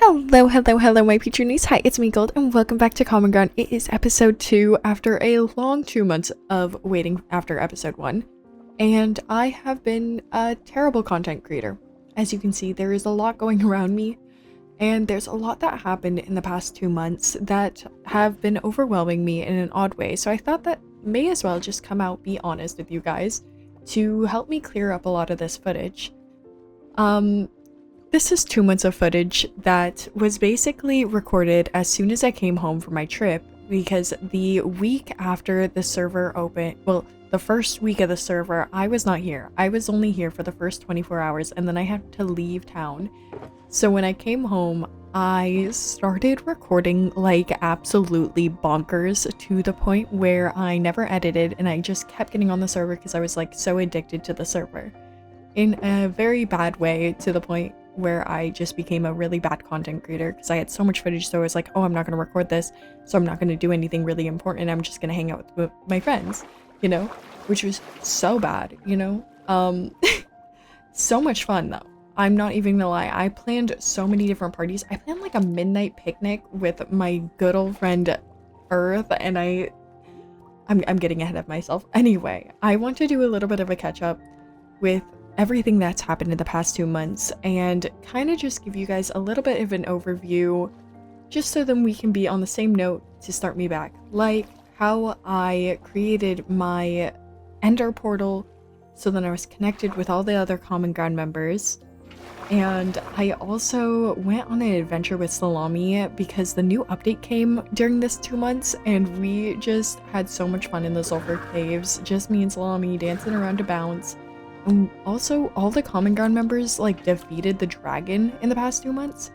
Hello, my Patreonies. Hi, it's me, Gold, and welcome back to Common Ground. It is episode 2 after a long 2 months of waiting after episode 1, and I have been a terrible content creator. As you can see, there is a lot going around me, and there's a lot that happened in the past 2 months that have been overwhelming me in an odd way, so I thought that may as well just come out, be honest with you guys, to help me clear up a lot of this footage. This is 2 months of footage that was basically recorded as soon as I came home from my trip, because the week after the server opened, well, the first week of the server, I was not here. I was only here for the first 24 hours, and then I had to leave town. So when I came home, I started recording like absolutely bonkers, to the point where I never edited, and I just kept getting on the server because I was like so addicted to the server. In a very bad way, to the point where I just became a really bad content creator because I had so much footage. So I was like, oh, I'm not going to record this, so I'm not going to do anything really important. I'm just going to hang out with my friends, you know, which was so bad, you know. So much fun though. I'm not even gonna lie. I planned so many different parties. I planned like a midnight picnic with my good old friend Earth, and I'm getting ahead of myself. Anyway, I want to do a little bit of a catch up with everything that's happened in the past 2 months and kind of just give you guys a little bit of an overview, just so then we can be on the same note to start me back. Like how I created my Ender portal so then I was connected with all the other Common Ground members. And I also went on an adventure with Salami because the new update came during this 2 months, and we just had so much fun in the Sulfur Caves, just me and Salami dancing around to bounce. And also, all the Common Ground members like defeated the dragon in the past 2 months.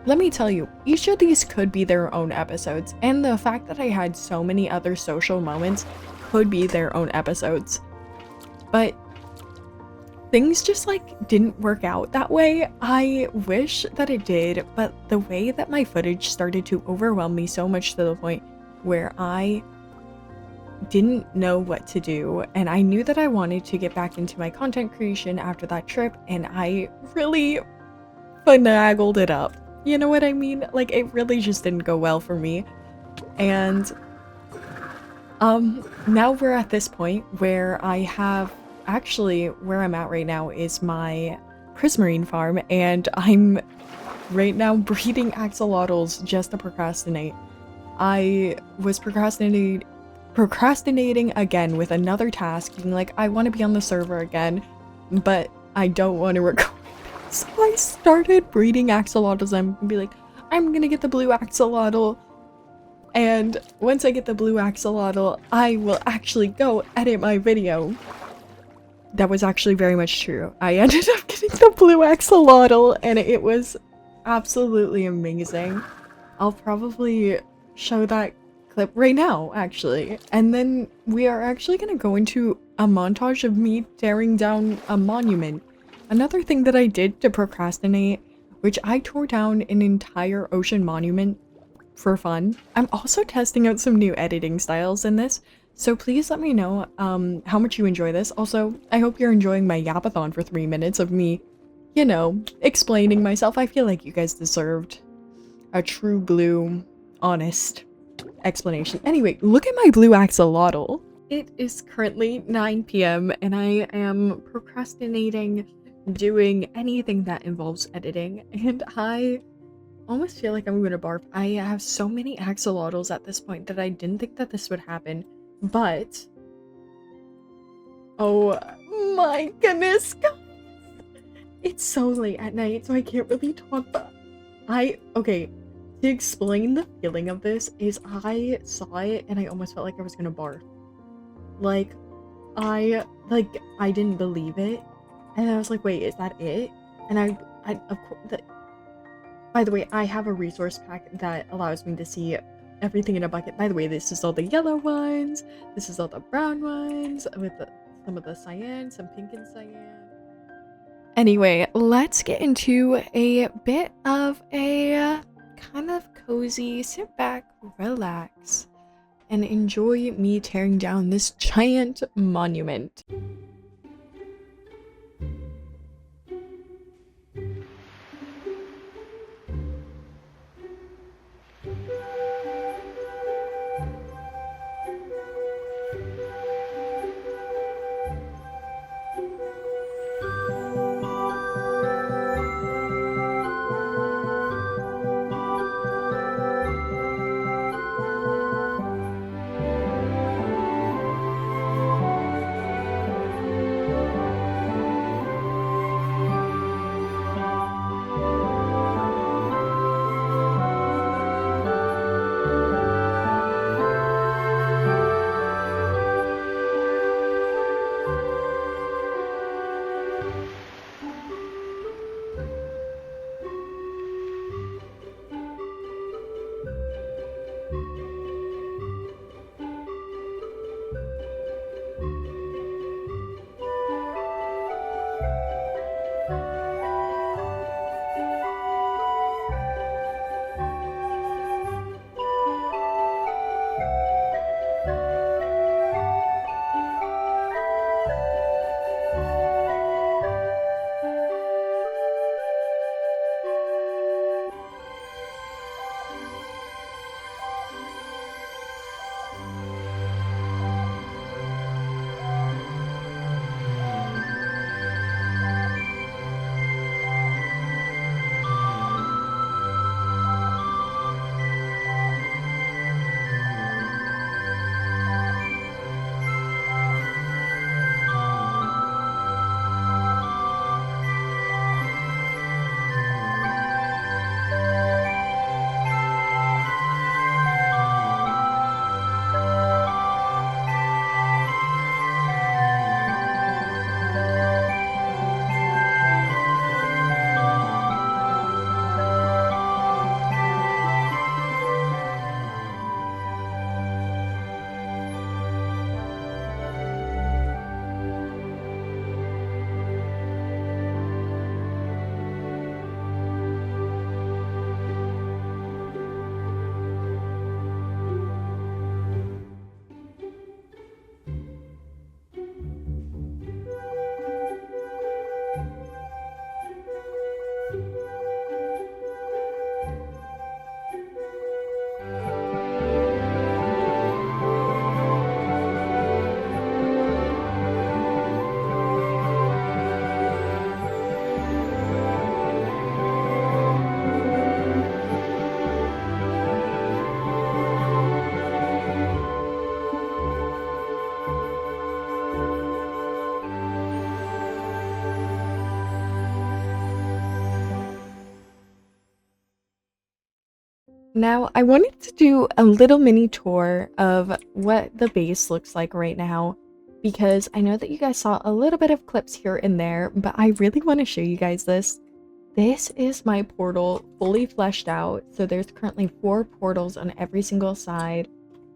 Let me tell you, each of these could be their own episodes, and the fact that I had so many other social moments could be their own episodes. But things just like didn't work out that way. I wish that it did, but the way that my footage started to overwhelm me so much to the point where I didn't know what to do, and I knew that I wanted to get back into my content creation after that trip, and I really finagled it up. You know what I mean? Like, it really just didn't go well for me. And now we're at this point where I have actually, where I'm at right now is my prismarine farm, and I'm right now breeding axolotls just to procrastinate. I was procrastinating again with another task, being like, I want to be on the server again, but I don't want to record. So I started breeding axolotls. I'm gonna be like, I'm gonna get the blue axolotl, and once I get the blue axolotl, I will actually go edit my video. That was actually very much true. I ended up getting the blue axolotl, and it was absolutely amazing. I'll probably show that clip right now, actually. And then we are actually going to go into a montage of me tearing down a monument. Another thing that I did to procrastinate, which I tore down an entire ocean monument for fun. I'm also testing out some new editing styles in this, so please let me know how much you enjoy this. Also, I hope you're enjoying my yapathon for 3 minutes of me, you know, explaining myself. I feel like you guys deserved a true blue, honest explanation. Anyway, look at my blue axolotl. It is currently 9 p.m. and I am procrastinating doing anything that involves editing, and I almost feel like I'm gonna barf. I have so many axolotls at this point that I didn't think that this would happen, but oh my goodness, it's so late at night, so I can't really talk, but okay, to explain the feeling of this is I saw it and I almost felt like I was gonna barf. Like, I didn't believe it, and I was like, wait, is that it? And I of course, by the way, I have a resource pack that allows me to see everything in a bucket. By the way, this is all the yellow ones, this is all the brown ones, with some of the cyan, some pink and cyan. Anyway, let's get into a bit of a kind of cozy, sit back, relax, and enjoy me tearing down this giant monument. Now, I wanted to do a little mini tour of what the base looks like right now, because I know that you guys saw a little bit of clips here and there, but I really want to show you guys this. This is my portal fully fleshed out, so there's currently 4 portals on every single side.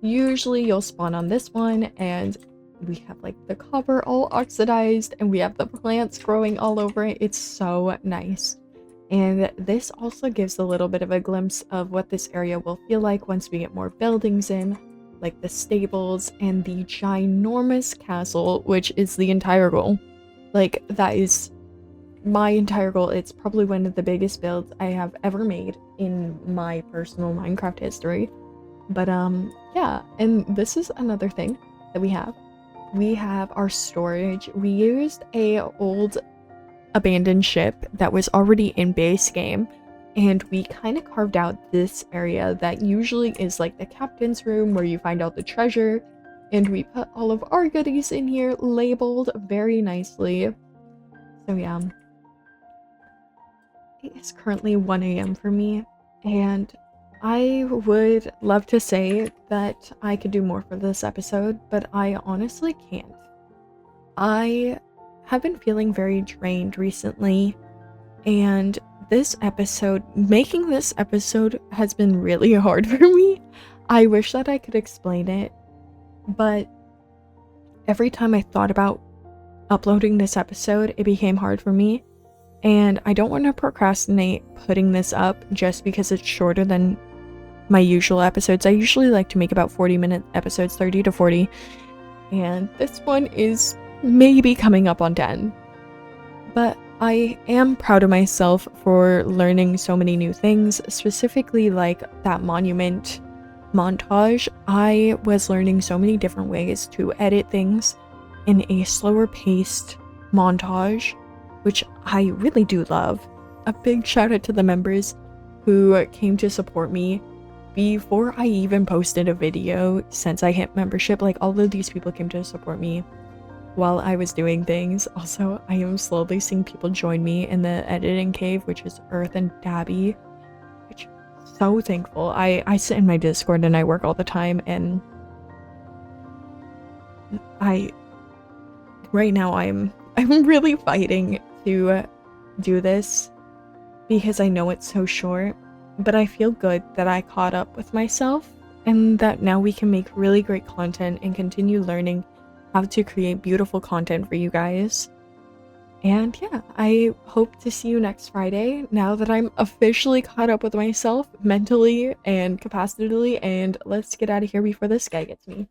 Usually you'll spawn on this one, and we have like the cover all oxidized, and we have the plants growing all over it. It's so nice. And this also gives a little bit of a glimpse of what this area will feel like once we get more buildings in, like the stables and the ginormous castle, which is the entire goal. Like, that is my entire goal. It's probably one of the biggest builds I have ever made in my personal Minecraft history. But yeah, and this is another thing that we have. We have our storage. We used a old abandoned ship that was already in base game, and we kind of carved out this area that usually is like the captain's room where you find out the treasure, and we put all of our goodies in here labeled very nicely. So yeah, it is currently 1 a.m. for me, and I would love to say that I could do more for this episode, but I honestly can't. I have been feeling very drained recently, and making this episode has been really hard for me. I wish that I could explain it, but every time I thought about uploading this episode, it became hard for me, and I don't want to procrastinate putting this up just because it's shorter than my usual episodes. I usually like to make about 40-minute episodes, 30 to 40, and this one is maybe coming up on 10. But I am proud of myself for learning so many new things, specifically like that monument montage. I was learning so many different ways to edit things in a slower paced montage, which I really do love. A big shout out to the members who came to support me before I even posted a video since I hit membership. Like, all of these people came to support me while I was doing things. Also, I am slowly seeing people join me in the editing cave, which is Earth and Dabby, which I'm so thankful. I sit in my Discord and I work all the time, and right now I'm really fighting to do this because I know it's so short, but I feel good that I caught up with myself and that now we can make really great content and continue learning how to create beautiful content for you guys. And yeah, I hope to see you next Friday now that I'm officially caught up with myself mentally and capacitively, and let's get out of here before this guy gets me.